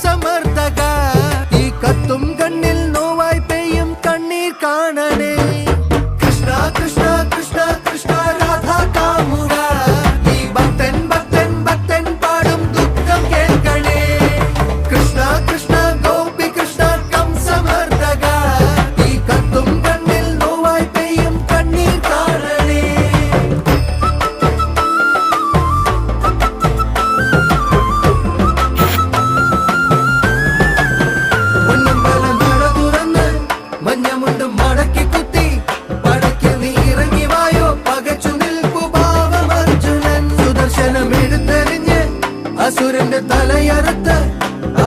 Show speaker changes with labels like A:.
A: സമർത്ഥക ഈ കത്തും കണ്ണിൽ നോവായി പെയ്യും കണ്ണീർ കാണണേ കൃഷ്ണ കൃഷ്ണ കൃഷ്ണ കൃഷ്ണ രാധാ കാമുക ഈ ഭക്തൻ ഭക്തൻ ഭക്തൻ പാടും ദുഃഖം കേൾക്കണേ കൃഷ്ണ കൃഷ്ണ ഗോപി കൃഷ്ണ സമർത്ഥക ഈ കത്തും കണ്ണിൽ നോവായി പെയ്യും കണ്ണീർ കാണണേ മഞ്ഞമുണ്ടും മടക്കി കുത്തി പടക്കി നീ ഇറങ്ങി വായോ പകച്ചു നിൽപ്പു ഭാവം അർജുനൻ സുദർശനം എടുത്തെറിഞ്ഞ് അസുരന്റെ തലയറുത്ത്